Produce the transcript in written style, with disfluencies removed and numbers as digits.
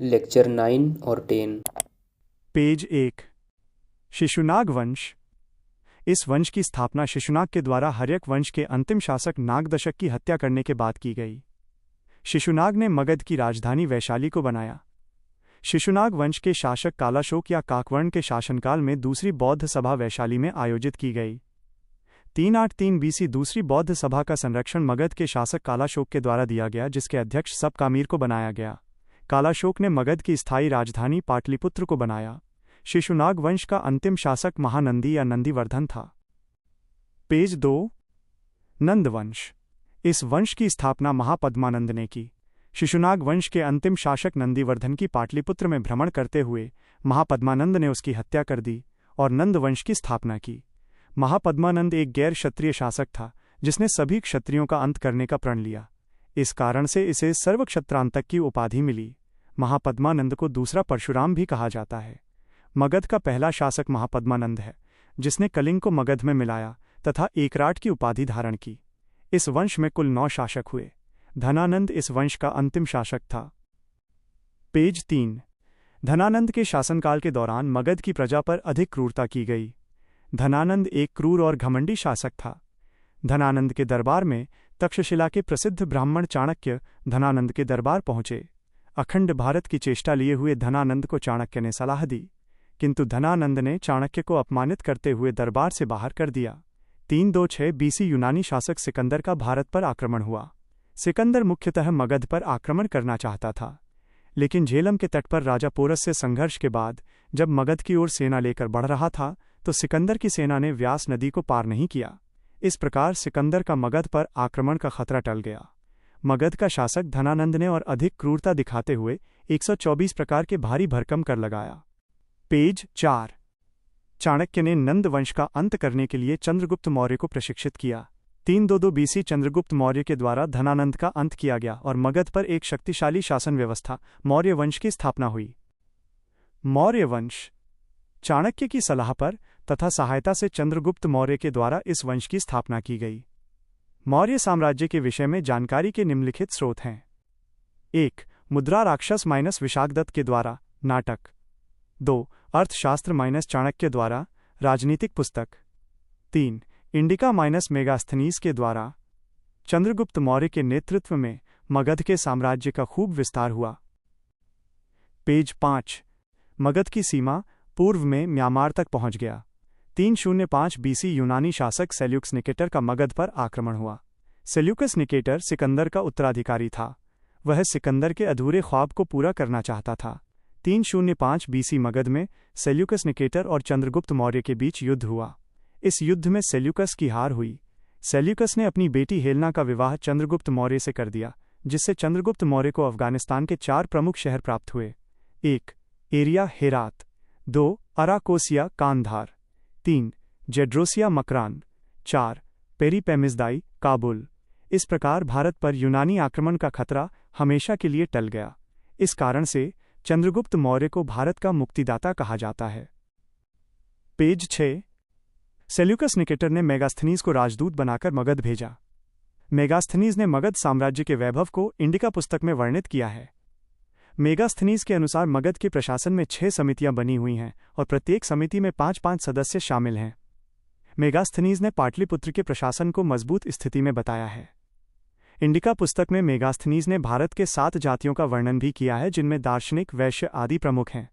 Lecture 9 और 10। Page 1। Shishunaga वंश। इस वंश की स्थापना शिशुनाग के द्वारा हर्यक वंश के अंतिम शासक नागदशक की हत्या करने के बाद की गई। शिशुनाग ने मगध की राजधानी वैशाली को बनाया। शिशुनाग वंश के शासक कालाशोक या काकवर्ण के शासनकाल में दूसरी बौद्ध सभा वैशाली में आयोजित की गई। 383 बीसी दूसरी बौद्ध सभा का संरक्षण मगध के शासक कालाशोक के द्वारा दिया गया, जिसके अध्यक्ष सबकामीर को बनाया गया। कालाशोक ने मगध की स्थायी राजधानी पाटलिपुत्र को बनाया। शिशुनाग वंश का अंतिम शासक महानंदी या नंदीवर्धन था। पेज 2। नंदवंश। इस वंश की स्थापना महापद्मानंद ने की। शिशुनाग वंश के अंतिम शासक नंदीवर्धन की पाटलिपुत्र में भ्रमण करते हुए महापद्मानंद ने उसकी हत्या कर दी और नंदवंश की स्थापना की। महापद्मानंद एक गैर क्षत्रिय शासक था जिसने सभी क्षत्रियों का अंत करने का प्रण लिया। इस कारण से इसे सर्वक्षत्रांतक की उपाधि मिली। महापद्मानंद को दूसरा परशुराम भी कहा जाता है। मगध का पहला शासक महापद्मानंद है, जिसने कलिंग को मगध में मिलाया तथा एकराट की उपाधि धारण की। इस वंश में कुल 9 शासक हुए। धनानंद इस वंश का अंतिम शासक था। पेज 3। धनानंद के शासनकाल के दौरान मगध की प्रजा पर अधिक क्रूरता की गई। धनानंद एक क्रूर और घमंडी शासक था। धनानंद के दरबार में तक्षशिला के प्रसिद्ध ब्राह्मण चाणक्य धनानंद के दरबार पहुंचे। अखंड भारत की चेष्टा लिए हुए धनानंद को चाणक्य ने सलाह दी, किंतु धनानंद ने चाणक्य को अपमानित करते हुए दरबार से बाहर कर दिया। 326 बीसी यूनानी शासक सिकंदर का भारत पर आक्रमण हुआ। सिकंदर मुख्यतः मगध पर आक्रमण करना चाहता था, लेकिन झेलम के तट पर राजा पोरस से संघर्ष के बाद जब मगध की ओर सेना लेकर बढ़ रहा था तो सिकंदर की सेना ने व्यास नदी को पार नहीं किया। इस प्रकार सिकंदर का मगध पर आक्रमण का खतरा टल गया। मगध का शासक धनानंद ने और अधिक क्रूरता दिखाते हुए 124 प्रकार के भारी भरकम कर लगाया। पेज 4। चाणक्य ने नंद वंश का अंत करने के लिए चंद्रगुप्त मौर्य को प्रशिक्षित किया। 322 बीसी चंद्रगुप्त मौर्य के द्वारा धनानंद का अंत किया गया और मगध पर एक शक्तिशाली शासन व्यवस्था मौर्य वंश की स्थापना हुई। मौर्य वंश। चाणक्य की सलाह पर तथा सहायता से चंद्रगुप्त मौर्य के द्वारा इस वंश की स्थापना की गई। मौर्य साम्राज्य के विषय में जानकारी के निम्नलिखित स्रोत हैं। 1. मुद्रा राक्षस - विशाखदत्त के द्वारा नाटक। 2. अर्थशास्त्र - चाणक्य द्वारा राजनीतिक पुस्तक। 3. इंडिका - मेगास्थनीज के द्वारा। चंद्रगुप्त मौर्य के नेतृत्व में मगध के साम्राज्य का खूब विस्तार हुआ। पेज 5। मगध की सीमा पूर्व में म्यांमार तक पहुंच गया। 305 बीसी यूनानी शासक सेल्यूकस निकेटर का मगध पर आक्रमण हुआ। सेल्यूकस निकेटर सिकंदर का उत्तराधिकारी था। वह सिकंदर के अधूरे ख्वाब को पूरा करना चाहता था। 305 बीसी मगध में सेल्यूकस निकेटर और चंद्रगुप्त मौर्य के बीच युद्ध हुआ। इस युद्ध में सेल्यूकस की हार हुई। सेल्यूकस ने अपनी बेटी हेलेना का विवाह चंद्रगुप्त मौर्य से कर दिया, जिससे चंद्रगुप्त मौर्य को अफगानिस्तान के 4 प्रमुख शहर प्राप्त हुए। 1. एरिया हेरात। 2. अराकोसिया कांधार। 3. जेड्रोसिया मकरान। 4. पेरीपेमिज़दाई काबुल। इस प्रकार भारत पर यूनानी आक्रमण का खतरा हमेशा के लिए टल गया। इस कारण से चंद्रगुप्त मौर्य को भारत का मुक्तिदाता कहा जाता है। पेज 6। सेल्यूकस निकेटर ने मेगास्थनीज को राजदूत बनाकर मगध भेजा। मेगास्थनीज ने मगध साम्राज्य के वैभव को इंडिका पुस्तक में वर्णित किया है। मेगास्थनीज के अनुसार मगध के प्रशासन में 6 समितियां बनी हुई हैं और प्रत्येक समिति में 5-5 सदस्य शामिल हैं। मेगास्थनीज ने पाटलिपुत्र के प्रशासन को मजबूत स्थिति में बताया है। इंडिका पुस्तक में मेगास्थनीज ने भारत के 7 जातियों का वर्णन भी किया है, जिनमें दार्शनिक, वैश्य आदि प्रमुख हैं।